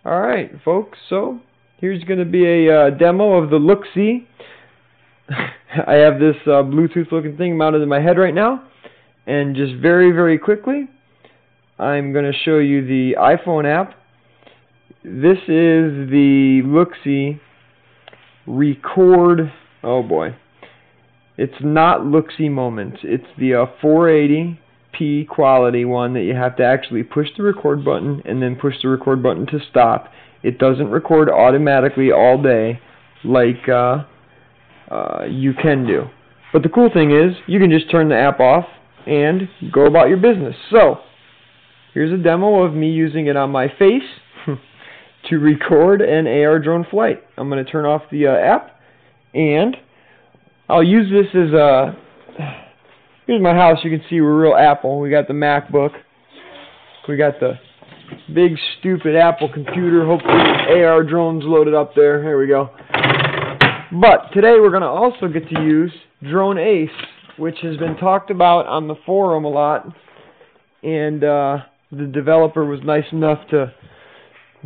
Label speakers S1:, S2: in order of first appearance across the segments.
S1: Alright, folks, so here's going to be a demo of the Looxcie. I have this Bluetooth looking thing mounted in my head right now, and just very quickly I'm going to show you the iPhone app. This is the Looxcie Record. Oh boy, it's not Looxcie Moments, it's the 480p quality one that you have to actually push the record button and then push the record button to stop. It doesn't record automatically all day like you can do. But the cool thing is you can just turn the app off and go about your business. So here's a demo of me using it on my face to record an AR drone flight. I'm going to turn off the app, and I'll use this as a... Here's my house. You can see we're real Apple. We got the MacBook. We got the big stupid Apple computer. Hopefully AR drones loaded up there. There we go. But today we're going to also get to use Drone Ace, which has been talked about on the forum a lot. And the developer was nice enough to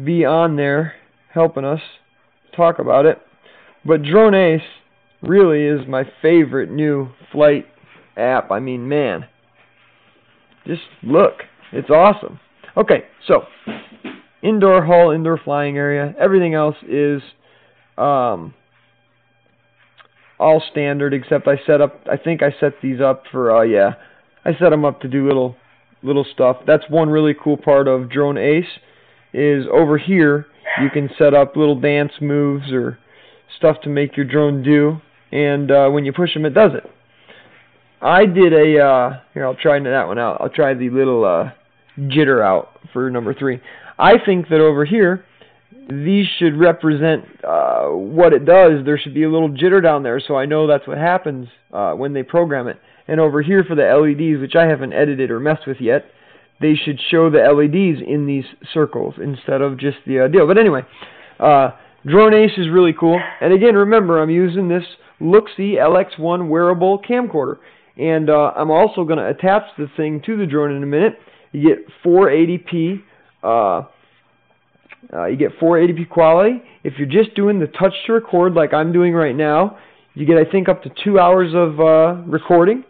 S1: be on there helping us talk about it. But Drone Ace really is my favorite new flight app. I mean, man, just look, it's awesome. Okay, so indoor hull, indoor flying area, everything else is all standard, except I think I set these up for I set them up to do little stuff. That's one really cool part of Drone Ace, is over here you can set up little dance moves or stuff to make your drone do, and when you push them it does it. I did a, here, I'll try that one out. I'll try the little jitter out for number 3. I think that over here, these should represent what it does. There should be a little jitter down there, so I know that's what happens when they program it. And over here for the LEDs, which I haven't edited or messed with yet, they should show the LEDs in these circles instead of just the deal. But anyway, Drone Ace is really cool. And again, remember, I'm using this Looxcie LX1 wearable camcorder. And I'm also going to attach the thing to the drone in a minute. You get 480p. You get 480p quality. If you're just doing the touch to record like I'm doing right now, you get, I think, up to 2 hours of recording.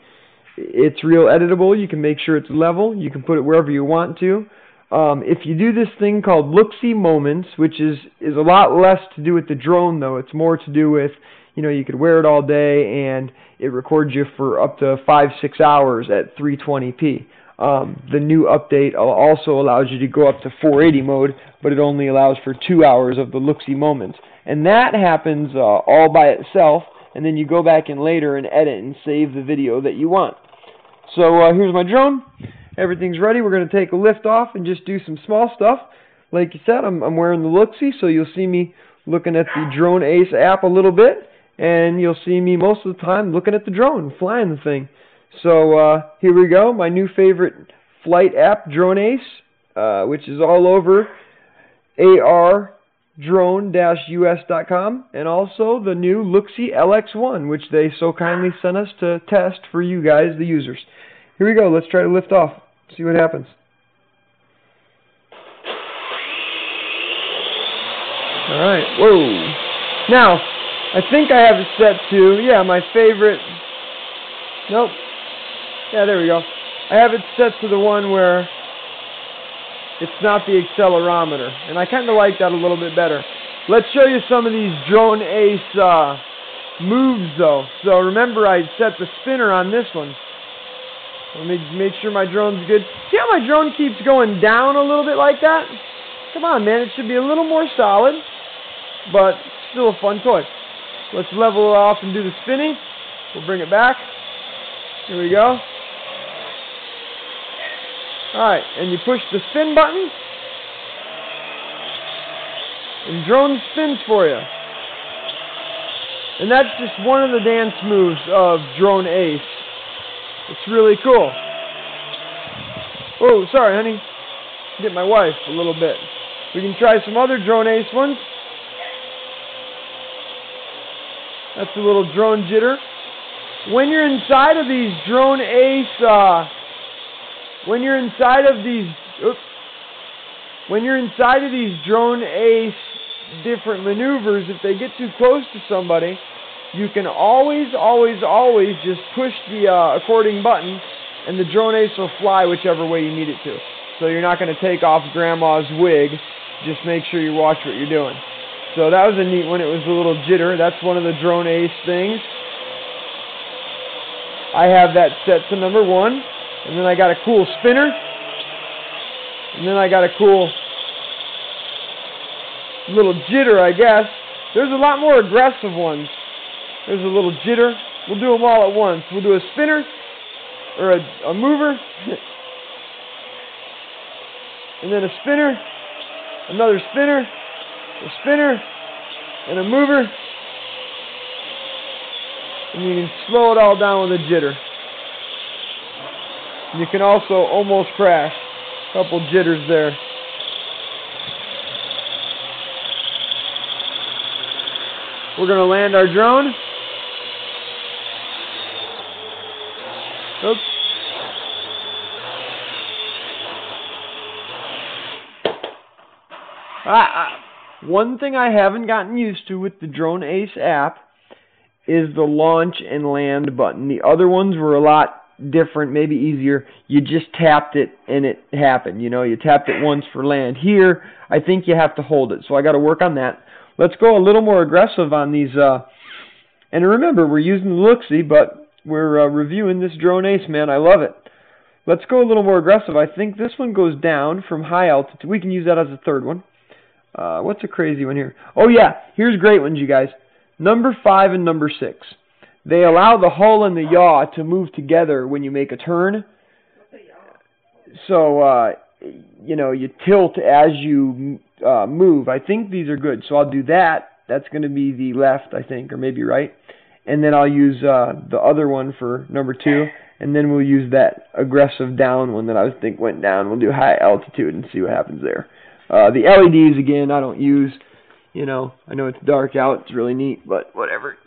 S1: It's real editable. You can make sure it's level. You can put it wherever you want to. If you do this thing called Looxcie Moments, which is a lot less to do with the drone, though. It's more to do with, you know, you could wear it all day and it records you for up to 5-6 hours at 320p. The new update also allows you to go up to 480 mode, but it only allows for 2 hours of the Looxcie Moments. And that happens all by itself, and then you go back in later and edit and save the video that you want. So here's my drone. Everything's ready. We're going to take a lift off and just do some small stuff. Like you said, I'm wearing the Looxcie, so you'll see me looking at the Drone Ace app a little bit, and you'll see me most of the time looking at the drone, flying the thing. So here we go, my new favorite flight app, Drone Ace, which is all over ar.drone-us.com, and also the new Looxcie LX1, which they so kindly sent us to test for you guys, the users. Here we go, let's try to lift off, see what happens. Alright, whoa. Now, I think I have it set to, my favorite, nope. Yeah, there we go. I have it set to the one where it's not the accelerometer, and I kind of like that a little bit better. Let's show you some of these Drone Ace moves, though. So remember, I set the spinner on this one. Let me make sure my drone's good. See how my drone keeps going down a little bit like that? Come on, man. It should be a little more solid, but still a fun toy. Let's level it off and do the spinning. We'll bring it back. Here we go. Alright, and you push the spin button, and drone spins for you. And that's just one of the dance moves of Drone Ace. It's really cool. Oh, sorry, honey. Get my wife a little bit. We can try some other Drone Ace ones. That's a little drone jitter. When you're inside of these Drone Ace, when you're inside of these drone ace different maneuvers, if they get too close to somebody, you can always just push the according button, and the drone ace will fly whichever way you need it to. So you're not going to take off grandma's wig. Just make sure you watch what you're doing. So that was a neat one. It was a little jitter. That's one of the drone ace things. I have that set to number 1. And then I got a cool spinner. And then I got a cool little jitter, I guess. There's a lot more aggressive ones. There's a little jitter. We'll do them all at once. We'll do a spinner, or a mover, and then a spinner, another spinner, a spinner, and a mover. And you can slow it all down with a jitter. You can also almost crash. A couple jitters there. We're going to land our drone. Oops. One thing I haven't gotten used to with the Drone Ace app is the launch and land button. The other ones were a lot different, maybe easier. You just tapped it and it happened. You know, you tapped it once for land. Here, I think you have to hold it, so I got to work on that. Let's go a little more aggressive on these. And remember, we're using the Looxcie, but we're reviewing this Drone Ace, man. I love it. Let's go a little more aggressive. I think this one goes down from high altitude. We can use that as a third one. What's a crazy one here? Oh, yeah. Here's great ones, you guys. Number 5 and number 6. They allow the hull and the yaw to move together when you make a turn. So, you know, you tilt as you move. I think these are good. So I'll do that. That's going to be the left, I think, or maybe right. And then I'll use the other one for number 2. And then we'll use that aggressive down one that I think went down. We'll do high altitude and see what happens there. The LEDs, again, I don't use. You know, I know it's dark out. It's really neat, but whatever.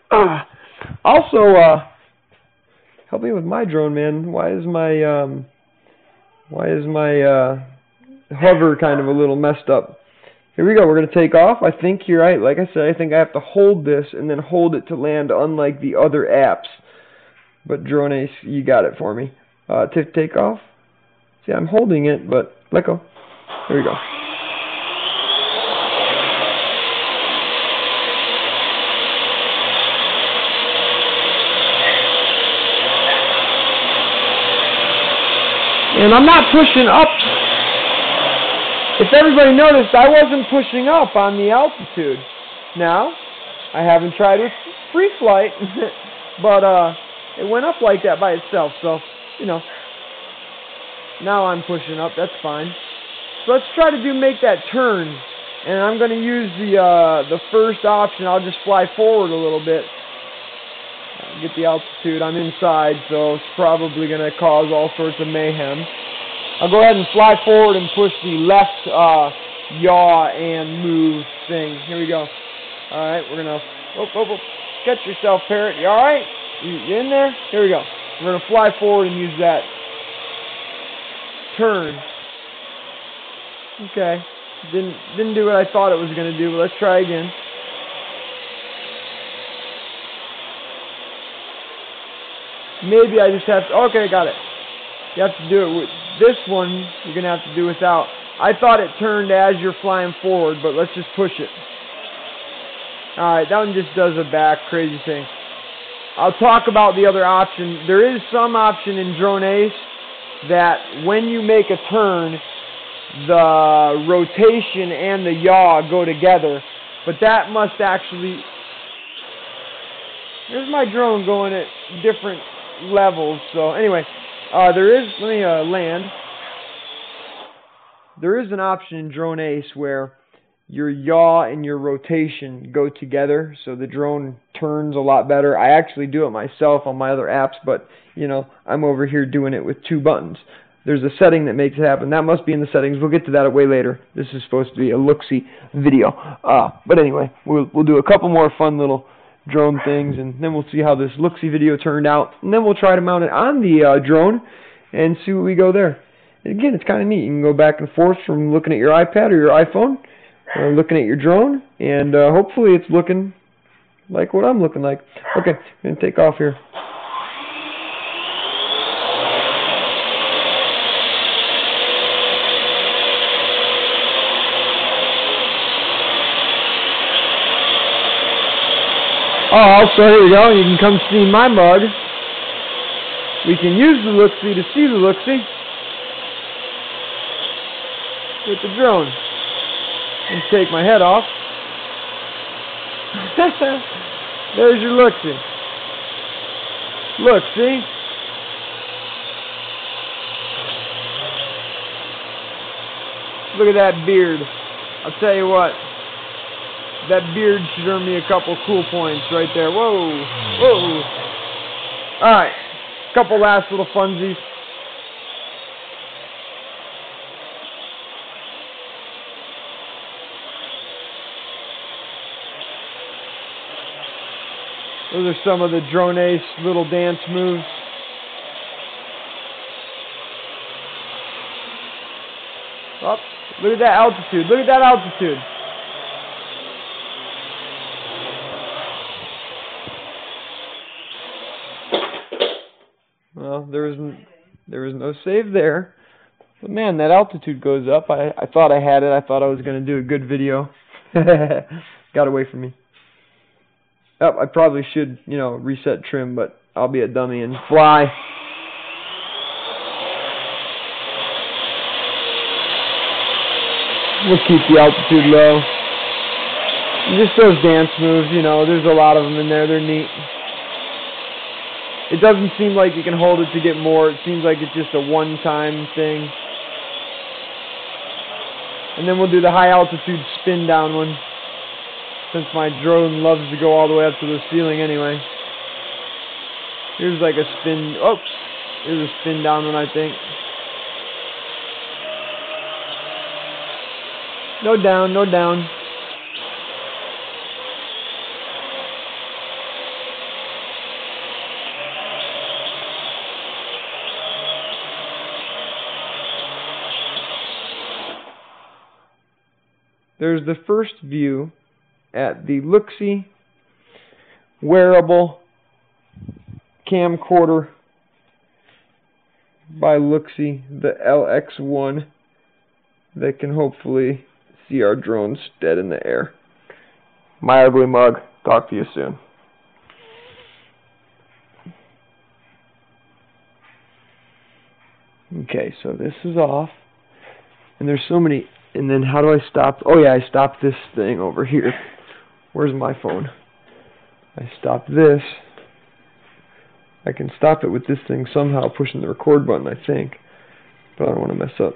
S1: Also, help me with my drone, man. Why is my hover kind of a little messed up? Here we go. We're going to take off. I think you're right. Like I said, I think I have to hold this and then hold it to land, unlike the other apps. But Drone Ace, you got it for me. Take off. See, I'm holding it, but let go. Here we go. And I'm not pushing up. If everybody noticed, I wasn't pushing up on the altitude. Now, I haven't tried with free flight, but it went up like that by itself. So, you know, now I'm pushing up. That's fine. So let's try to make that turn. And I'm going to use the first option. I'll just fly forward a little bit. Get the altitude. I'm inside, so it's probably going to cause all sorts of mayhem. I'll go ahead and fly forward and push the left yaw and move thing. Here we go. All right, we're going to... Oh. Catch yourself, Parrot. You all right? You in there? Here we go. We're going to fly forward and use that turn. Okay. Didn't do what I thought it was going to do, but let's try again. Maybe I just have to... Okay, got it. You have to do it with this one. You're going to have to do without. I thought it turned as you're flying forward, but let's just push it. Alright, that one just does a back crazy thing. I'll talk about the other option. There is some option in Drone Ace that when you make a turn, the rotation and the yaw go together. But that must actually... Here's my drone going at different levels. So anyway, there is... Let me land. There is an option in Drone Ace where your yaw and your rotation go together, so the drone turns a lot better. I actually do it myself on my other apps, but, you know, I'm over here doing it with 2 buttons. There's a setting that makes it happen. That must be in the settings. We'll get to that way later. This is supposed to be a Looxcie video. But anyway, we'll do a couple more fun little drone things, and then we'll see how this Looxcie video turned out. And then we'll try to mount it on the drone and see what we go there. again, it's kind of neat. You can go back and forth from looking at your iPad or your iPhone, or looking at your drone, and hopefully it's looking like what I'm looking like. Okay, I'm going to take off here. Oh, so here we go. You can come see my mug. We can use the Looxcie to see the Looxcie with the drone. And take my head off. There's your Looxcie. Looxcie. Look at that beard. I'll tell you what. That beard should earn me a couple cool points right there. Whoa. Whoa. Alright. Couple last little funsies. Those are some of the Drone Ace little dance moves. Oh, look at that altitude. Look at that altitude. Well, there was no save there. But man, that altitude goes up. I thought I had it. I thought I was going to do a good video. Got away from me. Oh, I probably should, reset trim, but I'll be a dummy and fly. We'll keep the altitude low. And just those dance moves, there's a lot of them in there. They're neat. It doesn't seem like you can hold it to get more. It seems like it's just a one-time thing. And then we'll do the high altitude spin down one, since my drone loves to go all the way up to the ceiling anyway. Here's like a spin. Oops. Here's a spin down one, I think. No down, no down. There's the first view at the Looxcie Wearable camcorder by Looxcie, the LX1, that can hopefully see our drones dead in the air. My ugly mug. Talk to you soon. Okay, so this is off, and there's so many. And then how do I stop? Oh yeah, I stopped this thing over here. Where's my phone? I stopped this. I can stop it with this thing somehow, pushing the record button, I think. But I don't want to mess up.